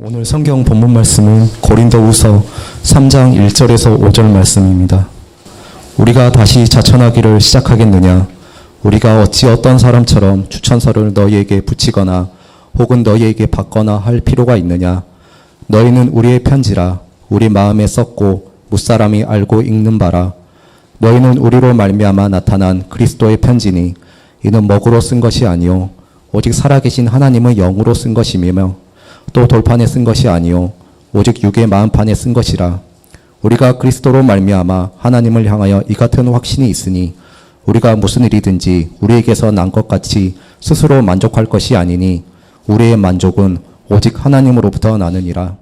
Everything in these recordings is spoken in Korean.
오늘 성경 본문 말씀은 고린도후서 3장 1절에서 5절 말씀입니다. 우리가 다시 자천하기를 시작하겠느냐? 우리가 어찌 어떤 사람처럼 추천서를 너희에게 붙이거나 혹은 너희에게 받거나 할 필요가 있느냐? 너희는 우리의 편지라 우리 마음에 썼고 무사람이 알고 읽는 바라. 너희는 우리로 말미암아 나타난 그리스도의 편지니 이는 먹으로 쓴 것이 아니요 오직 살아계신 하나님의 영으로 쓴 것이며 또 돌판에 쓴 것이 아니요 오직 육의 마음판에 쓴 것이라. 우리가 그리스도로 말미암아 하나님을 향하여 이 같은 확신이 있으니 우리가 무슨 일이든지 우리에게서 난 것 같이 스스로 만족할 것이 아니니 우리의 만족은 오직 하나님으로부터 나느니라.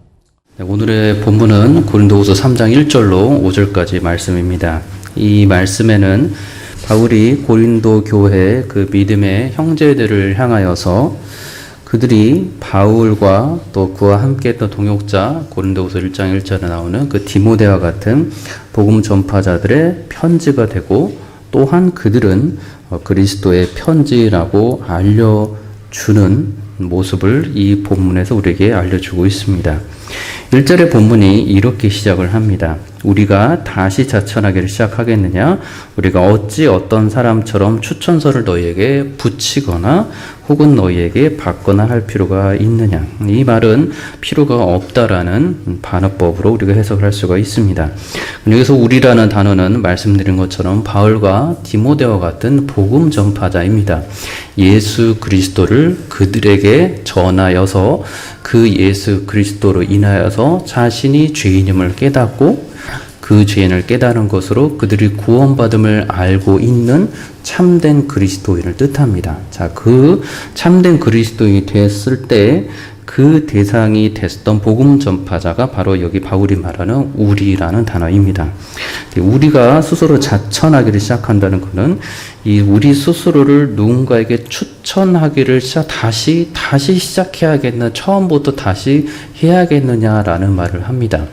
오늘의 본문은 고린도후서 3장 1절로 5절까지 말씀입니다. 이 말씀에는 바울이 고린도 교회 그 믿음의 형제들을 향하여서 그들이 바울과 또 그와 함께 했던 동역자 고린도후서 1장 1절에 나오는 그 디모데와 같은 복음 전파자들의 편지가 되고 또한 그들은 그리스도의 편지라고 알려주는 모습을 이 본문에서 우리에게 알려주고 있습니다. 1절의 본문이 이렇게 시작을 합니다. 우리가 다시 자천하기를 시작하겠느냐? 우리가 어찌 어떤 사람처럼 추천서를 너희에게 붙이거나 혹은 너희에게 받거나 할 필요가 있느냐? 이 말은 필요가 없다라는 반어법으로 우리가 해석을 할 수가 있습니다. 여기서 우리라는 단어는 말씀드린 것처럼 바울과 디모데와 같은 복음 전파자입니다. 예수 그리스도를 그들에게 전하여서 그 예수 그리스도로 인하여서 자신이 죄인임을 깨닫고 그 죄인을 깨달은 것으로 그들이 구원받음을 알고 있는 참된 그리스도인을 뜻합니다. 자, 그 참된 그리스도인이 됐을 때 그 대상이 됐던 복음 전파자가 바로 여기 바울이 말하는 우리라는 단어입니다. 우리가 스스로 자천하기를 시작한다는 것은 이 우리 스스로를 누군가에게 추천하기를 다시 시작해야겠나, 처음부터 다시 해야겠느냐라는 말을 합니다.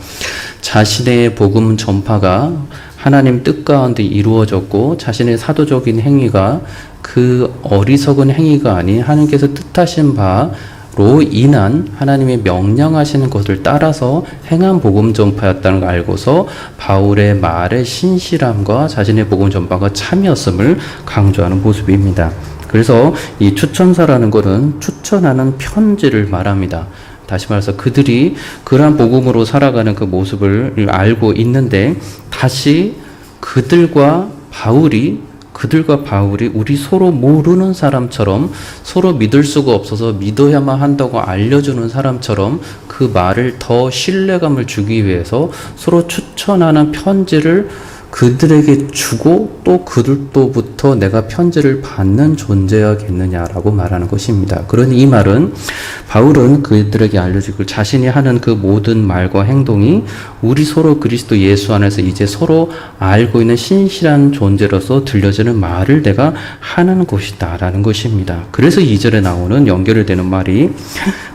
자신의 복음 전파가 하나님 뜻 가운데 이루어졌고 자신의 사도적인 행위가 그 어리석은 행위가 아닌 하나님께서 뜻하신 바로 인한 하나님의 명령하시는 것을 따라서 행한 복음 전파였다는 걸 알고서 바울의 말의 신실함과 자신의 복음 전파가 참이었음을 강조하는 모습입니다. 그래서 이 추천서라는 것은 추천하는 편지를 말합니다. 다시 말해서 그들이 그러한 복음으로 살아가는 그 모습을 알고 있는데 다시 그들과 바울이 우리 서로 모르는 사람처럼 서로 믿을 수가 없어서 믿어야만 한다고 알려주는 사람처럼 그 말을 더 신뢰감을 주기 위해서 서로 추천하는 편지를 그들에게 주고 또 그들로부터 내가 편지를 받는 존재야겠느냐라고 말하는 것입니다. 그러니 이 말은 바울은 그들에게 알려주고 자신이 하는 그 모든 말과 행동이 우리 서로 그리스도 예수 안에서 이제 서로 알고 있는 신실한 존재로서 들려지는 말을 내가 하는 것이다 라는 것입니다. 그래서 2절에 나오는 연결되는 말이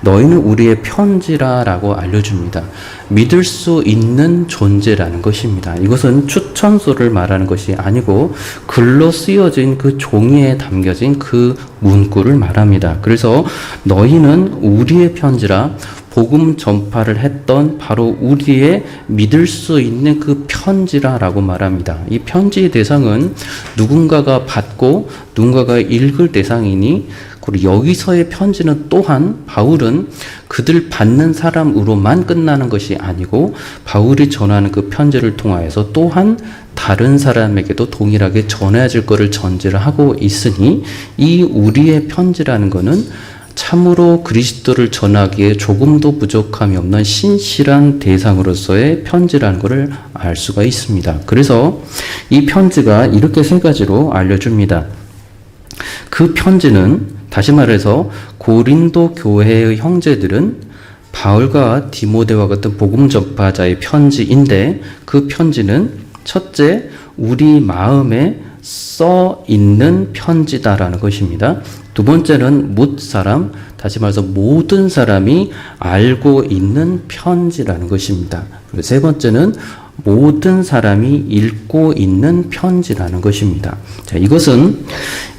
너희는 우리의 편지라라고 알려줍니다. 믿을 수 있는 존재라는 것입니다. 이것은 추천서를 말하는 것이 아니고 글로 쓰여진 그 종이에 담겨진 그 문구를 말합니다. 그래서 너희는 우리의 편지라 복음 전파를 했던 바로 우리의 믿을 수 있는 그 편지라라고 말합니다. 이 편지의 대상은 누군가가 받고 누군가가 읽을 대상이니 그리고 여기서의 편지는 또한 바울은 그들 받는 사람으로만 끝나는 것이 아니고 바울이 전하는 그 편지를 통하여서 또한 다른 사람에게도 동일하게 전해질 것을 전제를 하고 있으니 이 우리의 편지라는 것은 참으로 그리스도를 전하기에 조금도 부족함이 없는 신실한 대상으로서의 편지라는 것을 알 수가 있습니다. 그래서 이 편지가 이렇게 세 가지로 알려줍니다. 그 편지는 다시 말해서 고린도 교회의 형제들은 바울과 디모데와 같은 복음 전파자의 편지인데 그 편지는 첫째, 우리 마음에 써 있는 편지다라는 것입니다. 두 번째는 뭇 사람, 다시 말해서 모든 사람이 알고 있는 편지라는 것입니다. 그리고 세 번째는 모든 사람이 읽고 있는 편지라는 것입니다. 자, 이것은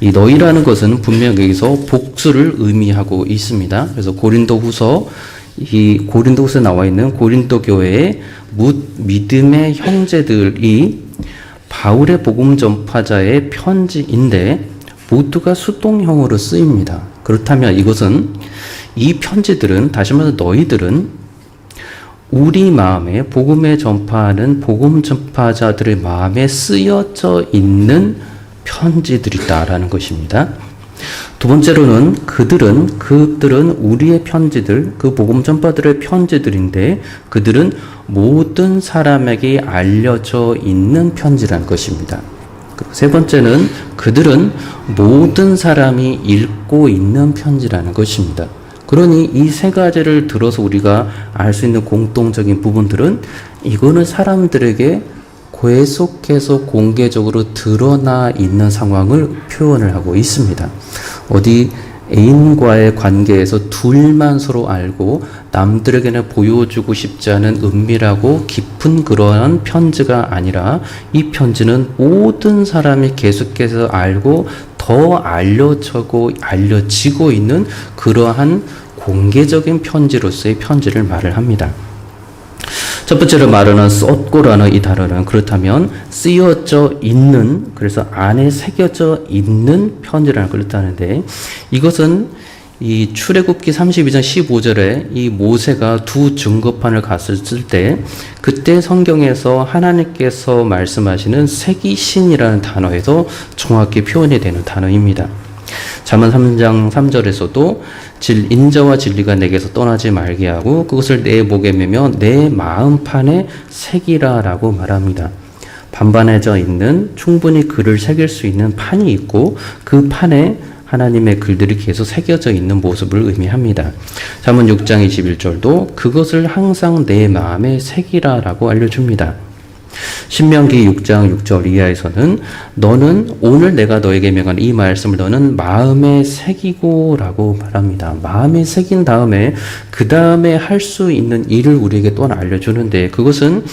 이 너희라는 것은 분명히 여기서 복수를 의미하고 있습니다. 그래서 이 고린도후서에 나와 있는 고린도 교회의 믿음의 형제들이 바울의 복음 전파자의 편지인데 모두가 수동형으로 쓰입니다. 그렇다면 이것은 이 편지들은, 다시 말해서 너희들은 우리 마음에 복음에 전파하는 복음 전파자들의 마음에 쓰여져 있는 편지들이다라는 것입니다. 두 번째로는 그들은 우리의 편지들, 그 복음 전파들의 편지들인데 그들은 모든 사람에게 알려져 있는 편지라는 것입니다. 그리고 세 번째는 그들은 모든 사람이 읽고 있는 편지라는 것입니다. 그러니 이 세 가지를 들어서 우리가 알 수 있는 공통적인 부분들은 이거는 사람들에게 계속해서 공개적으로 드러나 있는 상황을 표현을 하고 있습니다. 어디 애인과의 관계에서 둘만 서로 알고 남들에게는 보여주고 싶지 않은 은밀하고 깊은 그러한 편지가 아니라 이 편지는 모든 사람이 계속해서 알고 더 알려지고 있는 그러한 공개적인 편지로서의 편지를 말을 합니다. 첫 번째로 말하는 썼고라는 이 단어는 그렇다면 쓰여져 있는, 그래서 안에 새겨져 있는 편지라는 걸 뜻하는데 이것은 이 출애굽기 32장 15절에 이 모세가 두 증거판을 갔을 때 그때 성경에서 하나님께서 말씀하시는 새기신이라는 단어에서 정확히 표현이 되는 단어입니다. 잠언 3장 3절에서도 인자와 진리가 내게서 떠나지 말게 하고 그것을 내 목에 매며 내 마음판에 새기라라고 말합니다. 반반해져 있는 충분히 글을 새길 수 있는 판이 있고 그 판에 하나님의 글들이 계속 새겨져 있는 모습을 의미합니다. 잠언 6장 21절도 그것을 항상 내 마음에 새기라라고 알려줍니다. 신명기 6장 6절 이하에서는 너는 오늘 내가 너에게 명한 이 말씀을 너는 마음에 새기고 라고 말합니다. 마음에 새긴 다음에 그 다음에 할 수 있는 일을 우리에게 또한 알려주는데 그것은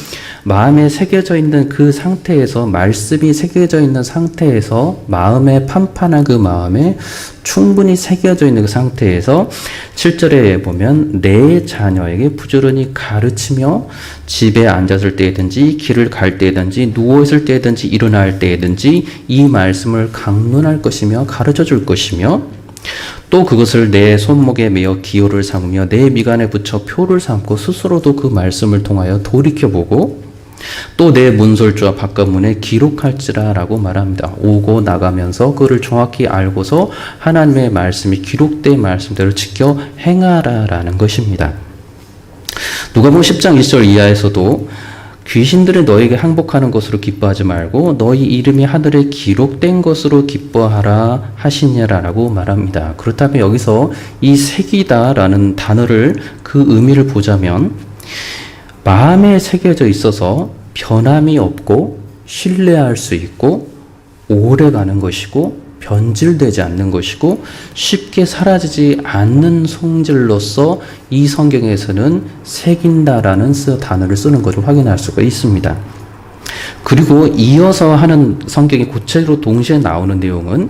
마음에 새겨져 있는 그 상태에서 말씀이 새겨져 있는 상태에서 마음에 판판한 그 마음에 충분히 새겨져 있는 그 상태에서 7절에 보면 내 자녀에게 부지런히 가르치며 집에 앉았을 때든지 길을 갈 때든지 누워있을 때든지 일어날 때든지 이 말씀을 강론할 것이며 가르쳐 줄 것이며 또 그것을 내 손목에 매어 기호를 삼으며 내 미간에 붙여 표를 삼고 스스로도 그 말씀을 통하여 돌이켜보고 또 내 문설주와 바깥문에 기록할지라 라고 말합니다. 오고 나가면서 그를 정확히 알고서 하나님의 말씀이 기록된 말씀대로 지켜 행하라 라는 것입니다. 누가복음 10장 20절 이하에서도 귀신들이 너에게 항복하는 것으로 기뻐하지 말고 너희 이름이 하늘에 기록된 것으로 기뻐하라 하시니라라고 말합니다. 그렇다면 여기서 이 새기다라는 단어를 그 의미를 보자면 마음에 새겨져 있어서 변함이 없고 신뢰할 수 있고 오래가는 것이고 변질되지 않는 것이고 쉽게 사라지지 않는 성질로서 이 성경에서는 새긴다라는 단어를 쓰는 것을 확인할 수가 있습니다. 그리고 이어서 하는 성경이 구체적으로 동시에 나오는 내용은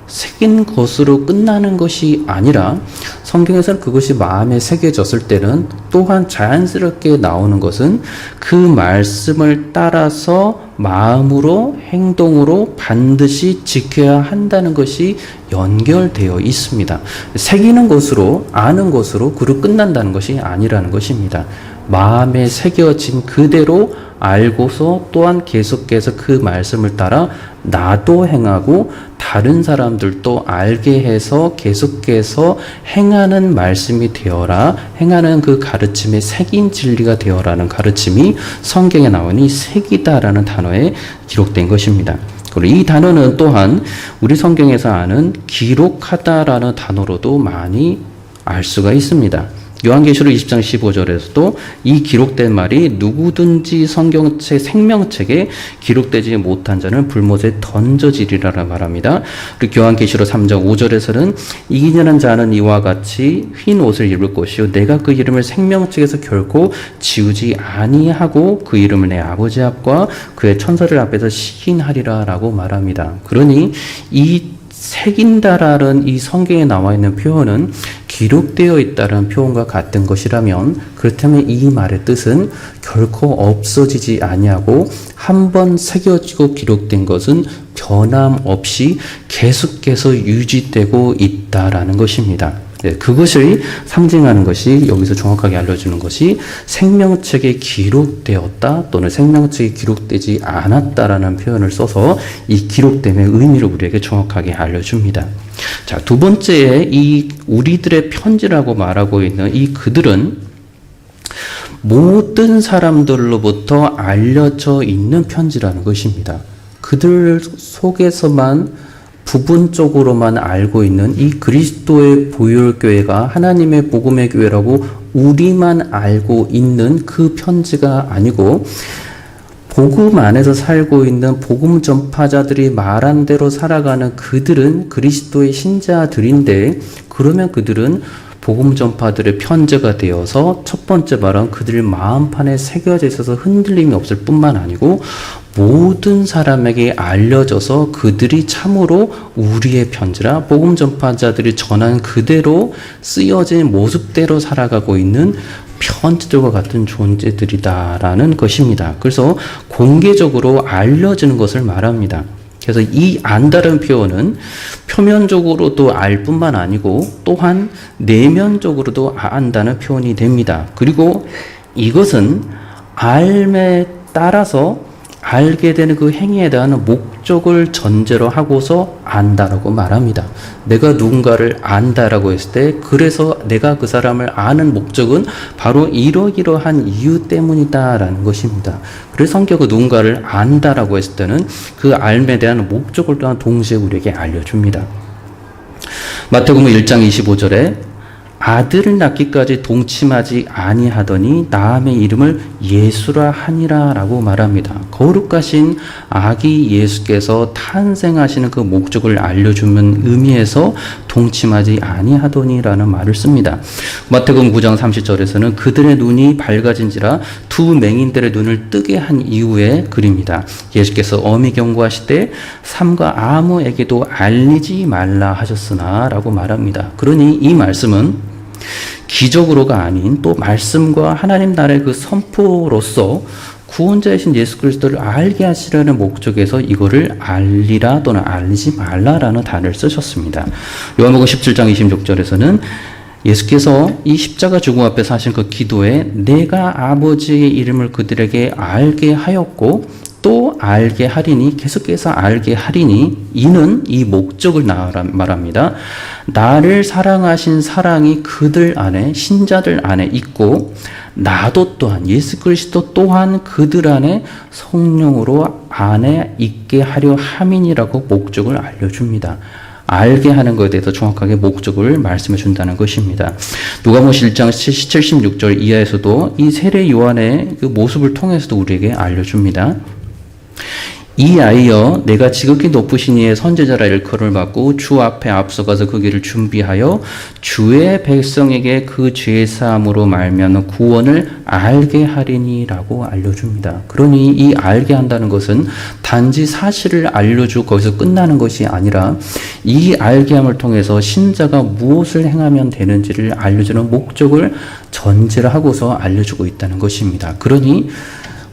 새긴 것으로 끝나는 것이 아니라 성경에서는 그것이 마음에 새겨졌을 때는 또한 자연스럽게 나오는 것은 그 말씀을 따라서 마음으로 행동으로 반드시 지켜야 한다는 것이 연결되어 있습니다. 새기는 것으로 아는 것으로 그로 끝난다는 것이 아니라는 것입니다. 마음에 새겨진 그대로 알고서 또한 계속해서 그 말씀을 따라 나도 행하고 다른 사람들도 알게 해서 계속해서 행하는 말씀이 되어라, 행하는 그 가르침의 새긴 진리가 되어라는 가르침이 성경에 나오니 새기다라는 단어에 기록된 것입니다. 그리고 이 단어는 또한 우리 성경에서 아는 기록하다라는 단어로도 많이 알 수가 있습니다. 요한계시록 20장 15절에서도 이 기록된 말이 누구든지 성경책 생명책에 기록되지 못한 자는 불못에 던져지리라 말합니다. 그리고 요한계시록 3장 5절에서는 이기는 자는 이와 같이 흰 옷을 입을 것이요 내가 그 이름을 생명책에서 결코 지우지 아니하고 그 이름을 내 아버지 앞과 그의 천사들 앞에서 시인하리라 라고 말합니다. 그러니 이 새긴다라는 이 성경에 나와 있는 표현은 기록되어 있다는 표현과 같은 것이라면, 그렇다면 이 말의 뜻은 결코 없어지지 아니하고 한 번 새겨지고 기록된 것은 변함없이 계속해서 유지되고 있다라는 것입니다. 그것을 상징하는 것이, 여기서 정확하게 알려주는 것이 생명책에 기록되었다 또는 생명책에 기록되지 않았다라는 표현을 써서 이 기록됨의 의미를 우리에게 정확하게 알려줍니다. 자, 두 번째에 이 우리들의 편지라고 말하고 있는 이 그들은 모든 사람들로부터 알려져 있는 편지라는 것입니다. 그들 속에서만 부분적으로만 알고 있는 이 그리스도의 보혈교회가 하나님의 복음의 교회라고 우리만 알고 있는 그 편지가 아니고, 복음 안에서 살고 있는 복음 전파자들이 말한 대로 살아가는 그들은 그리스도의 신자들인데, 그러면 그들은 복음 전파들의 편지가 되어서 첫 번째 말은 그들 마음판에 새겨져 있어서 흔들림이 없을 뿐만 아니고 모든 사람에게 알려져서 그들이 참으로 우리의 편지라, 복음 전파자들이 전한 그대로 쓰여진 모습대로 살아가고 있는 편지들과 같은 존재들이다라는 것입니다. 그래서 공개적으로 알려지는 것을 말합니다. 그래서 이 안다는 표현은 표면적으로도 알 뿐만 아니고 또한 내면적으로도 안다는 표현이 됩니다. 그리고 이것은 알에 따라서 알게 되는 그 행위에 대한 목적을 전제로 하고서 안다라고 말합니다. 내가 누군가를 안다라고 했을 때, 그래서 내가 그 사람을 아는 목적은 바로 이러이러한 이유 때문이다라는 것입니다. 그래서 성경은 누군가를 안다라고 했을 때는 그 알에 대한 목적을 또한 동시에 우리에게 알려줍니다. 마태복음 1장 25절에 아들을 낳기까지 동침하지 아니하더니 나음의 이름을 예수라 하니라 라고 말합니다. 거룩하신 아기 예수께서 탄생하시는 그 목적을 알려주는 의미에서 동침하지 아니하더니 라는 말을 씁니다. 마태복음 9장 30절에서는 그들의 눈이 밝아진지라 두 맹인들의 눈을 뜨게 한 이후의 글입니다. 예수께서 엄히 경고하실 때 삼가 아무에게도 알리지 말라 하셨으나 라고 말합니다. 그러니 이 말씀은 기적으로가 아닌 또 말씀과 하나님 나라의 그 선포로서 구원자이신 예수 그리스도를 알게 하시려는 목적에서 이거를 알리라 또는 알리지 말라라는 단어를 쓰셨습니다. 요한복음 17장 26절에서는 예수께서 이 십자가 죽음 앞에서 하신 그 기도에 내가 아버지의 이름을 그들에게 알게 하였고 또 알게 하리니, 계속해서 알게 하리니, 이는 이 목적을 말합니다. 나를 사랑하신 사랑이 그들 안에, 신자들 안에 있고 나도 또한, 예수 그리스도 또한 그들 안에 성령으로 안에 있게 하려 함이니라고 목적을 알려줍니다. 알게 하는 것에 대해서 정확하게 목적을 말씀해 준다는 것입니다. 누가복음 1장 76절 이하에서도 이 세례 요한의 그 모습을 통해서도 우리에게 알려줍니다. 이 아이여 내가 지극히 높으신 이의 선지자라 일컬음을 받고 주 앞에 앞서가서 그 길을 준비하여 주의 백성에게 그 죄사함으로 말미암은 구원을 알게 하리니라고 알려줍니다. 그러니 이 알게 한다는 것은 단지 사실을 알려주고 거기서 끝나는 것이 아니라 이 알게함을 통해서 신자가 무엇을 행하면 되는지를 알려주는 목적을 전제를 하고서 알려주고 있다는 것입니다. 그러니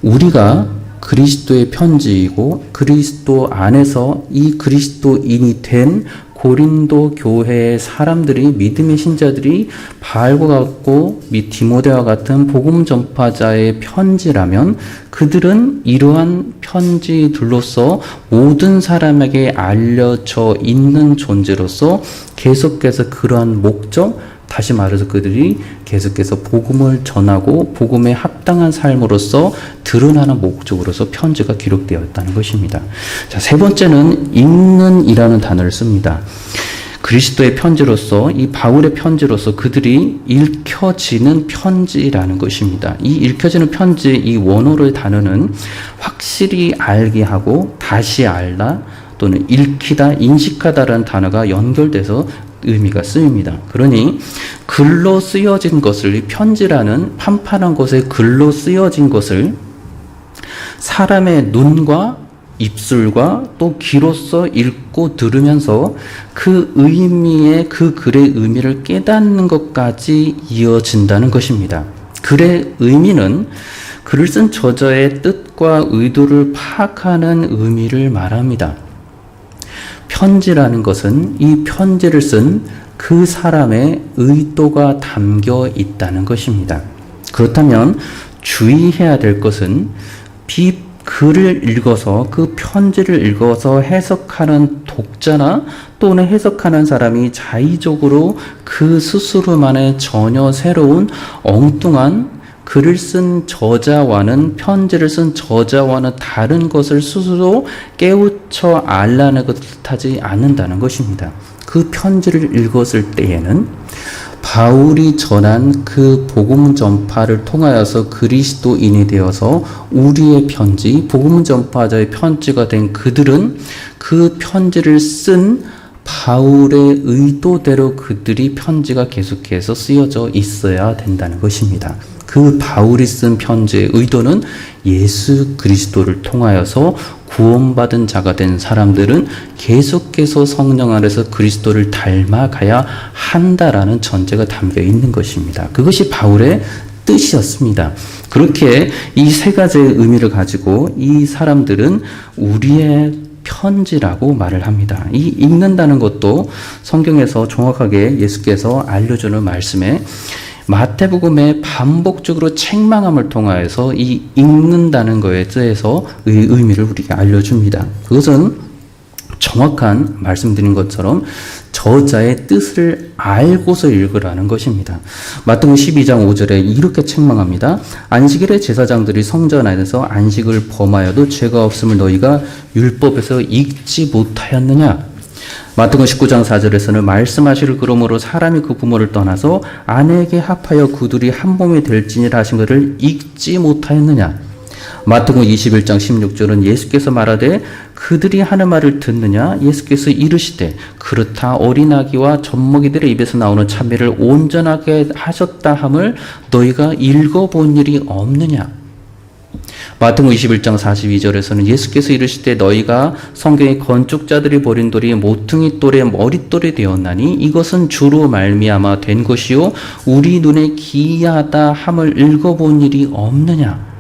우리가 그리스도의 편지이고 그리스도 안에서 이 그리스도인이 된 고린도 교회의 사람들이, 믿음의 신자들이 바울과 같고 디모데와 같은 복음 전파자의 편지라면 그들은 이러한 편지들로서 모든 사람에게 알려져 있는 존재로서 계속해서 그러한 목적, 다시 말해서 그들이 계속해서 복음을 전하고 복음에 합당한 삶으로서 드러나는 목적으로서 편지가 기록되어 있다는 것입니다. 자, 세 번째는 읽는이라는 단어를 씁니다. 그리스도의 편지로서, 이 바울의 편지로서 그들이 읽혀지는 편지라는 것입니다. 이 읽혀지는 편지, 이 원어의 단어는 확실히 알게 하고 다시 알다 또는 읽히다, 인식하다라는 단어가 연결돼서 의미가 쓰입니다. 그러니 글로 쓰여진 것을, 이 편지라는 판판한 곳에 글로 쓰여진 것을 사람의 눈과 입술과 또 귀로서 읽고 들으면서 그 의미의, 그 글의 의미를 깨닫는 것까지 이어진다는 것입니다. 글의 의미는 글을 쓴 저자의 뜻과 의도를 파악하는 의미를 말합니다. 편지라는 것은 이 편지를 쓴 그 사람의 의도가 담겨 있다는 것입니다. 그렇다면 주의해야 될 것은 글을 읽어서, 그 편지를 읽어서 해석하는 독자나 또는 해석하는 사람이 자의적으로 그 스스로만의 전혀 새로운 엉뚱한 글을 쓴 저자와는, 편지를 쓴 저자와는 다른 것을 스스로 깨우쳐 알라는 것을 뜻하지 않는다는 것입니다. 그 편지를 읽었을 때에는 바울이 전한 그 복음 전파를 통하여서 그리스도인이 되어서 우리의 편지, 복음 전파자의 편지가 된 그들은 그 편지를 쓴 바울의 의도대로 그들이 편지가 계속해서 쓰여져 있어야 된다는 것입니다. 그 바울이 쓴 편지의 의도는 예수 그리스도를 통하여서 구원받은 자가 된 사람들은 계속해서 성령 안에서 그리스도를 닮아가야 한다라는 전제가 담겨 있는 것입니다. 그것이 바울의 뜻이었습니다. 그렇게 이 세 가지의 의미를 가지고 이 사람들은 우리의 편지라고 말을 합니다. 이 읽는다는 것도 성경에서 정확하게 예수께서 알려주는 말씀에 마태복음에 반복적으로 책망함을 통하여서 이 읽는다는 것에 대해서 의미를 우리에게 알려줍니다. 그것은 정확한 말씀드린 것처럼 저자의 뜻을 알고서 읽으라는 것입니다. 마태복음 12장 5절에 이렇게 책망합니다. 안식일에 제사장들이 성전 안에서 안식을 범하여도 죄가 없음을 너희가 율법에서 읽지 못하였느냐? 마태복음 19장 4절에서는 말씀하시를 그러므로 사람이 그 부모를 떠나서 아내에게 합하여 그들이 한 몸이 될지니라 하신 것을 읽지 못하였느냐? 마태복음 21장 16절은 예수께서 말하되 그들이 하는 말을 듣느냐? 예수께서 이르시되 그렇다 어린아기와 젖먹이들의 입에서 나오는 찬미를 온전하게 하셨다 함을 너희가 읽어본 일이 없느냐? 마태복음 21장 42절에서는 예수께서 이르시되 너희가 성경의 건축자들이 버린 돌이 모퉁이 돌의 머릿돌이 되었나니 이것은 주로 말미암아 된 것이요 우리 눈에 기이하다 함을 읽어본 일이 없느냐?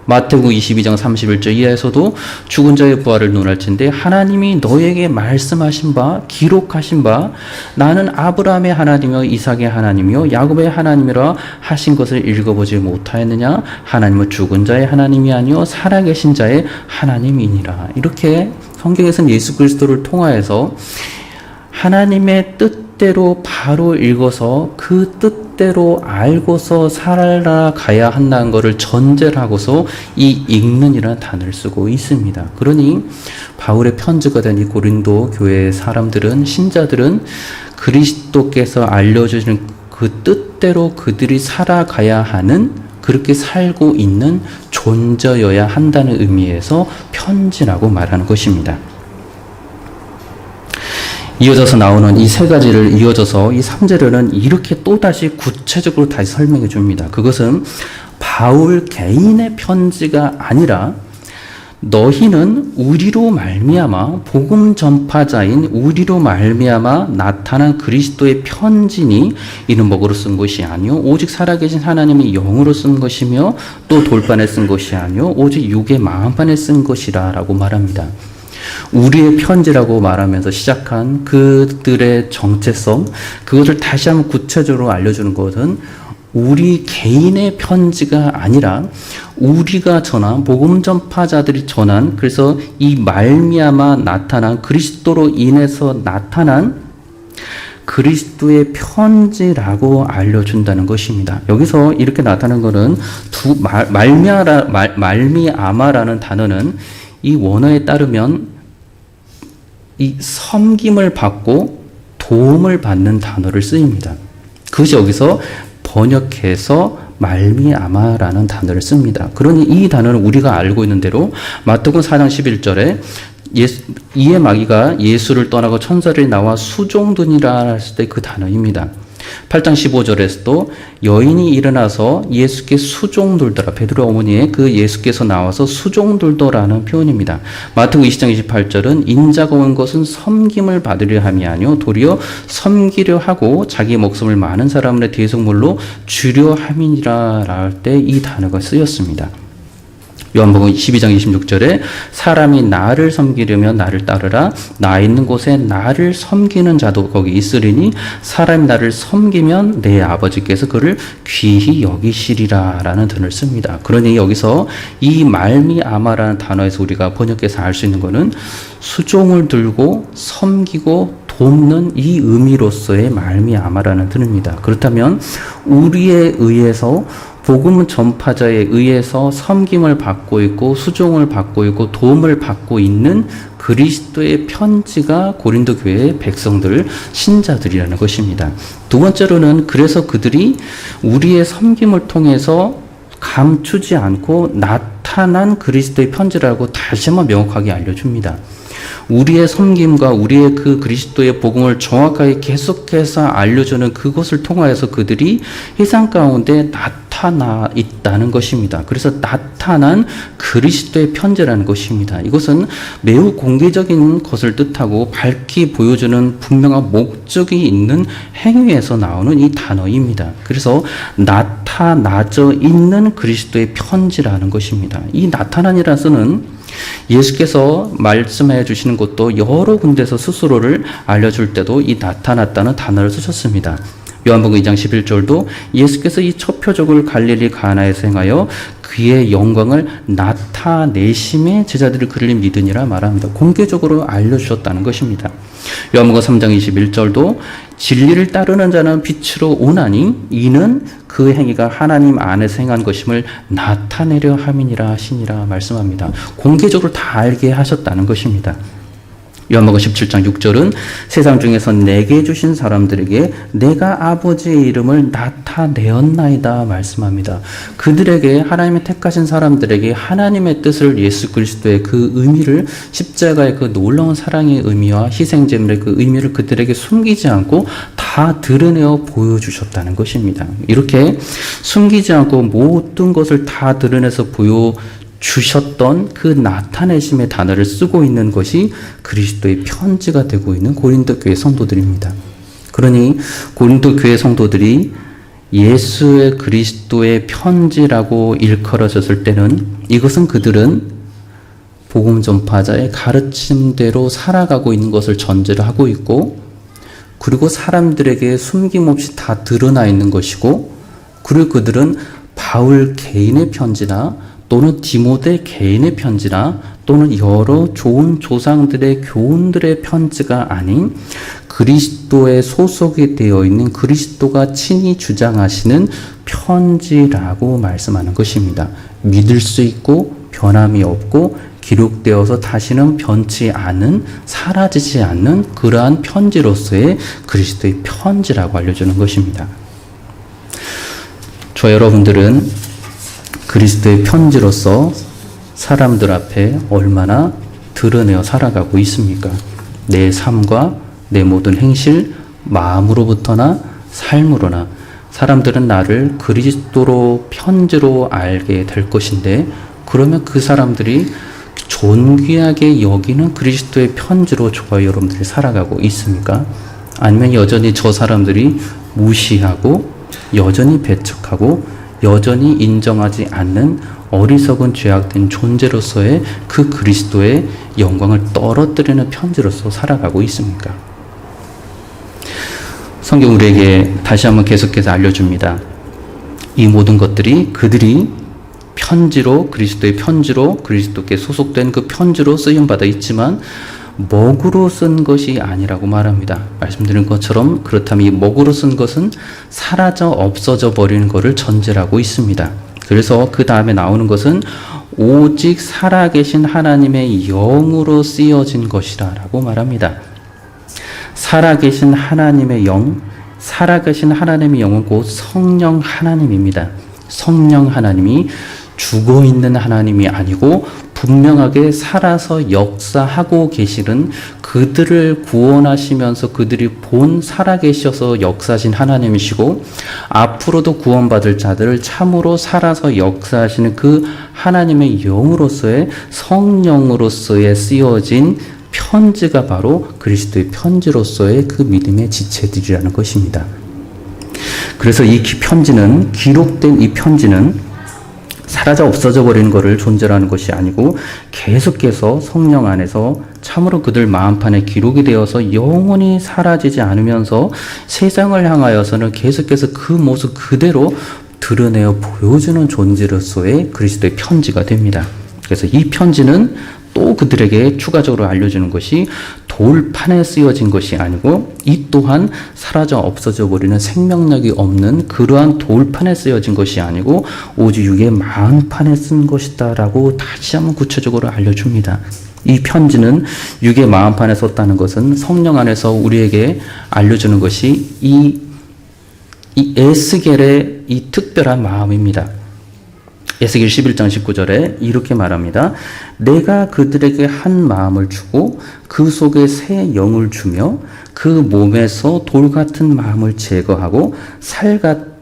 마태복음 22장 31절 이하에서도 죽은 자의 부활을 논할진대 하나님이 너에게 말씀하신 바 기록하신 바 나는 아브라함의 하나님이요 이삭의 하나님이요 야곱의 하나님이라 하신 것을 읽어보지 못하였느냐? 하나님은 죽은 자의 하나님이 아니요 살아계신 자의 하나님이니라. 이렇게 성경에서는 예수 그리스도를 통하여서 하나님의 뜻대로 바로 읽어서 그 뜻대로 알고서 살아가야 한다는 것을 전제를 하고서 이 읽는이라는 단어를 쓰고 있습니다. 그러니 바울의 편지가 된 이 고린도 교회의 사람들은, 신자들은 그리스도께서 알려주시는 그 뜻대로 그들이 살아가야 하는, 그렇게 살고 있는 존재여야 한다는 의미에서 편지라고 말하는 것입니다. 이어져서 나오는 이 세 가지를 이어져서 이 3절에는 이렇게 또다시 구체적으로 다시 설명해 줍니다. 그것은 바울 개인의 편지가 아니라 너희는 우리로 말미암아 복음 전파자인 우리로 말미암아 나타난 그리스도의 편지니 이는 먹으로 쓴 것이 아니요 오직 살아계신 하나님의 영으로 쓴 것이며 또 돌판에 쓴 것이 아니요 오직 육의 마음판에 쓴 것이라 라고 말합니다. 우리의 편지라고 말하면서 시작한 그들의 정체성, 그것을 다시 한번 구체적으로 알려주는 것은 우리 개인의 편지가 아니라 우리가 전한, 복음 전파자들이 전한, 그래서 이 말미암아 나타난, 그리스도로 인해서 나타난 그리스도의 편지라고 알려준다는 것입니다. 여기서 이렇게 나타나는 것은 말미암아라는 단어는 이 원어에 따르면 이 섬김을 받고 도움을 받는 단어를 쓰입니다. 그것이 여기서 번역해서 말미암아라는 단어를 씁니다. 그러니 이 단어는 우리가 알고 있는 대로 마태복음 4장 11절에 이에 마귀가 예수를 떠나고 천사들이 나와 수종드니라 했을 때 그 단어입니다. 8장 15절에서도 여인이 일어나서 예수께 수종들더라. 베드로 어머니의 그 예수께서 나와서 수종들더라는 표현입니다. 마태복음 20장 28절은 인자가 온 것은 섬김을 받으려 함이 아니요 도리어 섬기려 하고 자기 목숨을 많은 사람의 대속물로 주려 함이니라 할 때 이 단어가 쓰였습니다. 요한복음 12장 26절에 사람이 나를 섬기려면 나를 따르라. 나 있는 곳에 나를 섬기는 자도 거기 있으리니 사람이 나를 섬기면 내 아버지께서 그를 귀히 여기시리라 라는 단어를 씁니다. 그러니 여기서 이 말미암아라는 단어에서 우리가 번역해서 알 수 있는 것은 수종을 들고 섬기고 돕는 이 의미로서의 말미암아라는 뜻입니다. 그렇다면 우리에 의해서 복음 전파자에 의해서 섬김을 받고 있고 수종을 받고 있고 도움을 받고 있는 그리스도의 편지가 고린도 교회의 백성들, 신자들이라는 것입니다. 두 번째로는 그래서 그들이 우리의 섬김을 통해서 감추지 않고 나타난 그리스도의 편지라고 다시 한번 명확하게 알려줍니다. 우리의 섬김과 우리의 그 그리스도의 복음을 정확하게 계속해서 알려주는 그것을 통하여서 그들이 세상 가운데 나타나 있다는 것입니다. 그래서 나타난 그리스도의 편지라는 것입니다. 이것은 매우 공개적인 것을 뜻하고 밝히 보여주는 분명한 목적이 있는 행위에서 나오는 이 단어입니다. 그래서 나타나져 있는 그리스도의 편지라는 것입니다. 이 나타난이라는 뜻은 예수께서 말씀해 주시는 것도 여러 군데서 스스로를 알려줄 때도 이 나타났다는 단어를 쓰셨습니다. 요한복음 2장 11절도 예수께서 이 첫 표적을 갈릴리 가나에서 행하여 그의 영광을 나타내심에 제자들이 그를 믿으니라 말합니다. 공개적으로 알려주셨다는 것입니다. 요한복음 3장 21절도 진리를 따르는 자는 빛으로 오나니 이는 그 행위가 하나님 안에서 행한 것임을 나타내려 함이니라 하시니라 말씀합니다. 공개적으로 다 알게 하셨다는 것입니다. 요한복음 17장 6절은 세상 중에서 내게 주신 사람들에게 내가 아버지의 이름을 나타내었나이다 말씀합니다. 그들에게 하나님의 택하신 사람들에게 하나님의 뜻을 예수 그리스도의 그 의미를 십자가의 그 놀라운 사랑의 의미와 희생제물의 그 의미를 그들에게 숨기지 않고 다 드러내어 보여주셨다는 것입니다. 이렇게 숨기지 않고 모든 것을 다 드러내서 주셨던 그 나타내심의 단어를 쓰고 있는 것이 그리스도의 편지가 되고 있는 고린도 교회 성도들입니다. 그러니 고린도 교회 성도들이 예수의 그리스도의 편지라고 일컬어졌을 때는 이것은 그들은 복음 전파자의 가르침대로 살아가고 있는 것을 전제로 하고 있고, 그리고 사람들에게 숨김없이 다 드러나 있는 것이고, 그리고 그들은 바울 개인의 편지나 또는 디모데 개인의 편지나 또는 여러 좋은 조상들의 교훈들의 편지가 아닌 그리스도에 소속이 되어 있는 그리스도가 친히 주장하시는 편지라고 말씀하는 것입니다. 믿을 수 있고 변함이 없고 기록되어서 다시는 변치 않은, 사라지지 않는 그러한 편지로서의 그리스도의 편지라고 알려주는 것입니다. 저 여러분들은 그리스도의 편지로서 사람들 앞에 얼마나 드러내어 살아가고 있습니까? 내 삶과 내 모든 행실, 마음으로부터나 삶으로나 사람들은 나를 그리스도로 편지로 알게 될 것인데, 그러면 그 사람들이 존귀하게 여기는 그리스도의 편지로 저와 여러분들이 살아가고 있습니까? 아니면 여전히 저 사람들이 무시하고 여전히 배척하고 여전히 인정하지 않는 어리석은 죄악된 존재로서의 그 그리스도의 영광을 떨어뜨리는 편지로서 살아가고 있습니까? 성경 우리에게 다시 한번 계속해서 알려줍니다. 이 모든 것들이 그들이 편지로, 그리스도의 편지로, 그리스도께 소속된 그 편지로 쓰임받아 있지만 먹으로 쓴 것이 아니라고 말합니다. 말씀드린 것처럼 그렇다면 이 먹으로 쓴 것은 사라져 없어져 버리는 것을 전제로 하고 있습니다. 그래서 그 다음에 나오는 것은 오직 살아계신 하나님의 영으로 쓰여진 것이라고 말합니다. 살아계신 하나님의 영, 살아계신 하나님의 영은 곧 성령 하나님입니다. 성령 하나님이 죽어있는 하나님이 아니고 분명하게 살아서 역사하고 계시는, 그들을 구원하시면서 그들이 본 살아계셔서 역사하신 하나님이시고 앞으로도 구원받을 자들을 참으로 살아서 역사하시는 그 하나님의 영으로서의, 성령으로서의 쓰여진 편지가 바로 그리스도의 편지로서의 그 믿음의 지체들이라는 것입니다. 그래서 이 편지는, 기록된 이 편지는 사라져 없어져 버리는 것을 존재라는 것이 아니고 계속해서 성령 안에서 참으로 그들 마음판에 기록이 되어서 영원히 사라지지 않으면서 세상을 향하여서는 계속해서 그 모습 그대로 드러내어 보여주는 존재로서의 그리스도의 편지가 됩니다. 그래서 이 편지는 또 그들에게 추가적으로 알려주는 것이 돌판에 쓰여진 것이 아니고, 이 또한 사라져 없어져 버리는 생명력이 없는 그러한 돌판에 쓰여진 것이 아니고 오직 육의 마음판에 쓴 것이다 라고 다시 한번 구체적으로 알려줍니다. 이 편지는 육의 마음판에 썼다는 것은 성령 안에서 우리에게 알려주는 것이 이 에스겔의 이 특별한 마음입니다. 에스겔 11장 19절에 이렇게 말합니다. 내가 그들에게 한 마음을 주고 그 속에 새 영을 주며 그 몸에서 돌 같은 마음을 제거하고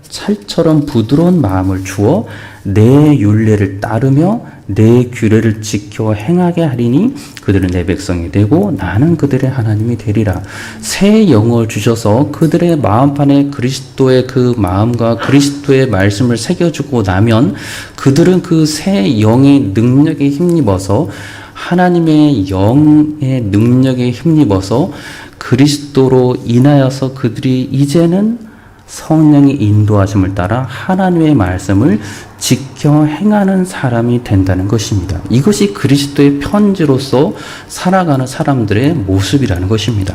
살처럼 부드러운 마음을 주어 내 율례를 따르며 내 규례를 지켜 행하게 하리니 그들은 내 백성이 되고 나는 그들의 하나님이 되리라. 새 영을 주셔서 그들의 마음판에 그리스도의 그 마음과 그리스도의 말씀을 새겨주고 나면 그들은 그 새 영의 능력에 힘입어서, 하나님의 영의 능력에 힘입어서 그리스도로 인하여서 그들이 이제는 성령의 인도하심을 따라 하나님의 말씀을 지켜 행하는 사람이 된다는 것입니다. 이것이 그리스도의 편지로서 살아가는 사람들의 모습이라는 것입니다.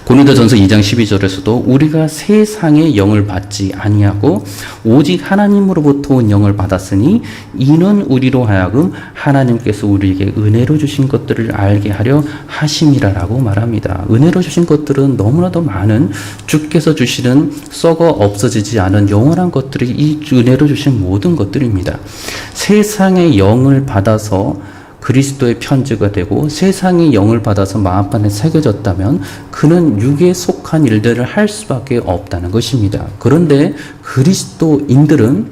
고린도전서 2장 12절에서도 우리가 세상의 영을 받지 아니하고 오직 하나님으로부터 온 영을 받았으니 이는 우리로 하여금 하나님께서 우리에게 은혜로 주신 것들을 알게 하려 하심이라라고 말합니다. 은혜로 주신 것들은 너무나도 많은, 주께서 주시는 썩어 없어지지 않은 영원한 것들이 이 은혜로 주신 모든 것들입니다. 세상의 영을 받아서 그리스도의 편지가 되고 세상의 영을 받아서 마음판에 새겨졌다면 그는 육에 속한 일들을 할 수밖에 없다는 것입니다. 그런데 그리스도인들은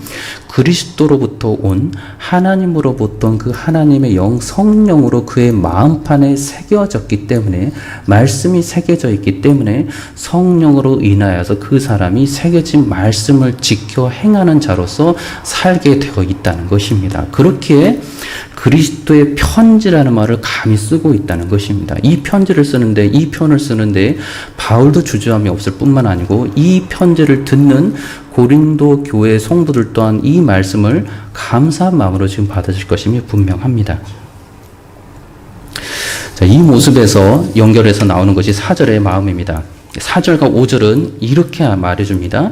그리스도로부터 온, 하나님으로부터 그 하나님의 영 성령으로 그의 마음판에 새겨졌기 때문에, 말씀이 새겨져 있기 때문에 성령으로 인하여서 그 사람이 새겨진 말씀을 지켜 행하는 자로서 살게 되어 있다는 것입니다. 그렇기에 그리스도의 편지라는 말을 감히 쓰고 있다는 것입니다. 이 편지를 쓰는데, 이 편을 쓰는데 바울도 주저함이 없을 뿐만 아니고 이 편지를 듣는 고린도 교회 성도들 또한 이 말씀을 감사한 마음으로 지금 받으실 것임이 분명합니다. 자, 이 모습에서 연결해서 나오는 것이 4절의 마음입니다. 4절과 5절은 이렇게 말해줍니다.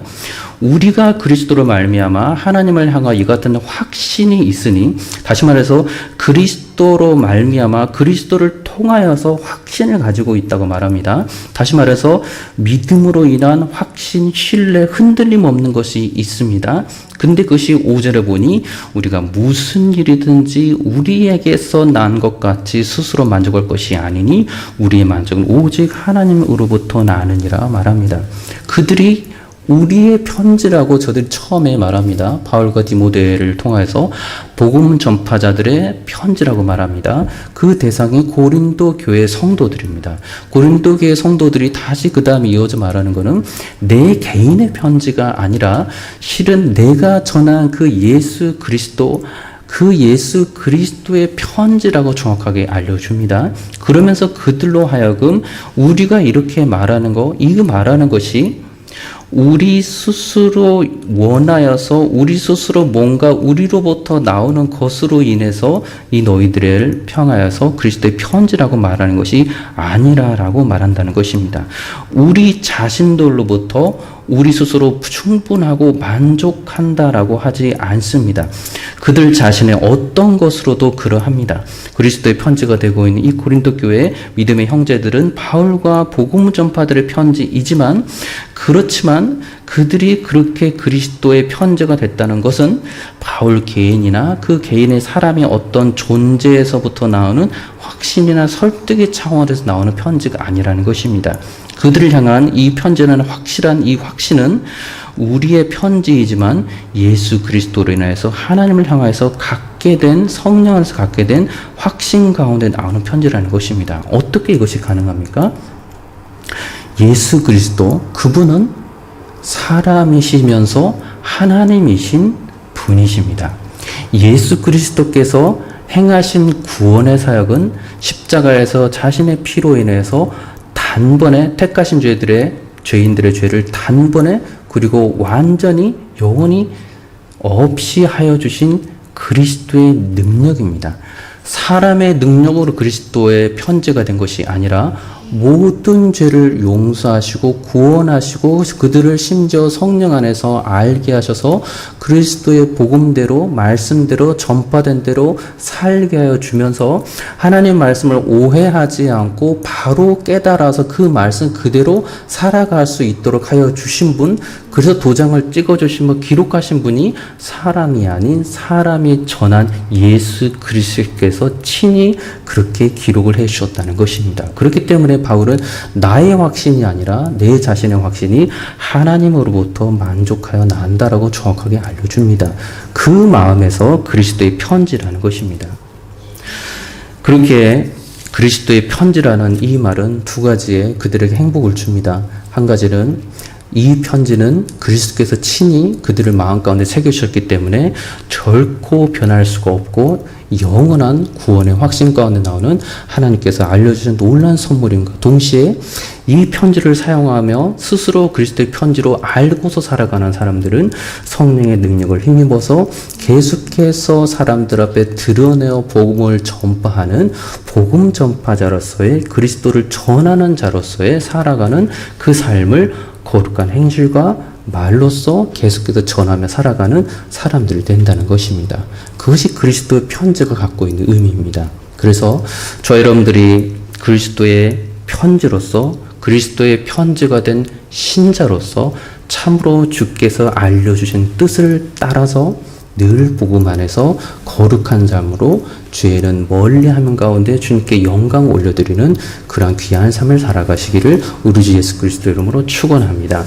우리가 그리스도로 말미암아 하나님을 향하여 이 같은 확신이 있으니, 다시 말해서 그리스도로 말미암아 그리스도를 통하여서 확신을 가지고 있다고 말합니다. 다시 말해서 믿음으로 인한 확신, 신뢰, 흔들림 없는 것이 있습니다. 근데 그것이 5절에 보니 우리가 무슨 일이든지 우리에게서 난 것 같이 스스로 만족할 것이 아니니 우리의 만족은 오직 하나님으로부터 나느니라 말합니다. 그들이 우리의 편지라고 저들이 처음에 말합니다. 바울과 디모데를 통해서 복음 전파자들의 편지라고 말합니다. 그 대상이 고린도 교회 성도들입니다. 고린도 교회 성도들이 다시 그 다음에 이어져 말하는 것은 내 개인의 편지가 아니라 실은 내가 전한 그 예수 그리스도, 그 예수 그리스도의 편지라고 정확하게 알려줍니다. 그러면서 그들로 하여금 우리가 이렇게 말하는 거, 이거 말하는 것이 우리 스스로 원하여서 우리 스스로 뭔가 우리로부터 나오는 것으로 인해서 이 너희들을 평하여서 그리스도의 편지라고 말하는 것이 아니라라고 말한다는 것입니다. 우리 자신들로부터 우리 스스로 충분하고 만족한다라고 하지 않습니다. 그들 자신의 어떤 것으로도 그러합니다. 그리스도의 편지가 되고 있는 이 고린도 교회 믿음의 형제들은 바울과 복음 전파들의 편지이지만, 그렇지만 그들이 그렇게 그리스도의 편지가 됐다는 것은 바울 개인이나 그 개인의 사람의 어떤 존재에서부터 나오는 확신이나 설득의 차원에서 나오는 편지가 아니라는 것입니다. 그들을 향한 이 편지는 확실한 이 확신은 우리의 편지이지만 예수 그리스도로 인하여서 하나님을 향해서 갖게 된, 성령 안에서 갖게 된 확신 가운데 나오는 편지라는 것입니다. 어떻게 이것이 가능합니까? 예수 그리스도, 그분은 사람이시면서 하나님이신 분이십니다. 예수 그리스도께서 행하신 구원의 사역은 십자가에서 자신의 피로 인해서 단번에 택하신 죄인들의 죄를 단번에, 그리고 완전히 영원히 없이 하여 주신 그리스도의 능력입니다. 사람의 능력으로 그리스도의 편지가 된 것이 아니라 모든 죄를 용서하시고 구원하시고 그들을 심지어 성령 안에서 알게 하셔서 그리스도의 복음대로, 말씀대로, 전파된 대로 살게 하여 주면서 하나님 말씀을 오해하지 않고 바로 깨달아서 그 말씀 그대로 살아갈 수 있도록 하여 주신 분, 그래서 도장을 찍어주시며 기록하신 분이 사람이 아닌 사람이 전한 예수 그리스도께서 친히 그렇게 기록을 해 주셨다는 것입니다. 그렇기 때문에 바울은 나의 확신이 아니라 내 자신의 확신이 하나님으로부터 만족하여 난다라고 정확하게 알려줍니다. 그 마음에서 그리스도의 편지라는 것입니다. 그렇게 그리스도의 편지라는 이 말은 두 가지의 그들에게 행복을 줍니다. 한 가지는 이 편지는 그리스도께서 친히 그들을 마음 가운데 새겨주셨기 때문에 결코 변할 수가 없고 영원한 구원의 확신 가운데 나오는 하나님께서 알려주신 놀라운 선물인가. 동시에 이 편지를 사용하며 스스로 그리스도의 편지로 알고서 살아가는 사람들은 성령의 능력을 힘입어서 계속해서 사람들 앞에 드러내어 복음을 전파하는 복음 전파자로서의, 그리스도를 전하는 자로서의 살아가는 그 삶을 거룩한 행실과 말로써 계속해서 전하며 살아가는 사람들이 된다는 것입니다. 그것이 그리스도의 편지가 갖고 있는 의미입니다. 그래서 저 여러분들이 그리스도의 편지로서, 그리스도의 편지가 된 신자로서 참으로 주께서 알려주신 뜻을 따라서 늘 복음 안에서 거룩한 삶으로 죄는 멀리하는 가운데 주님께 영광 올려드리는 그러한 귀한 삶을 살아가시기를 우리 주 예수 그리스도 이름으로 축원합니다.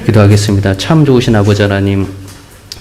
기도하겠습니다. 참 좋으신 아버지 하나님,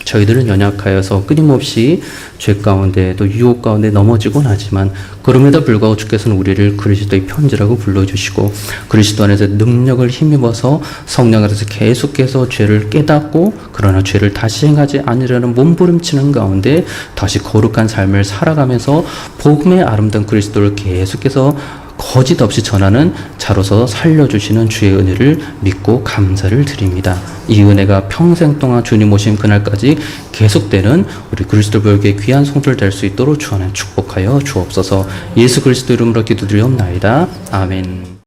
저희들은 연약하여서 끊임없이 죄 가운데 또 유혹 가운데 넘어지곤 하지만 그럼에도 불구하고 주께서는 우리를 그리스도의 편지라고 불러주시고 그리스도 안에서 능력을 힘입어서 성령 안에서 계속해서 죄를 깨닫고 그러나 죄를 다시 행하지 않으려는 몸부림치는 가운데 다시 거룩한 삶을 살아가면서 복음의 아름다운 그리스도를 계속해서 거짓 없이 전하는 자로서 살려주시는 주의 은혜를 믿고 감사를 드립니다. 이 은혜가 평생 동안 주님 오신 그날까지 계속되는 우리 그리스도 교회의 귀한 성도들 될 수 있도록 주 안에 축복하여 주옵소서. 예수 그리스도 이름으로 기도드리옵나이다. 아멘.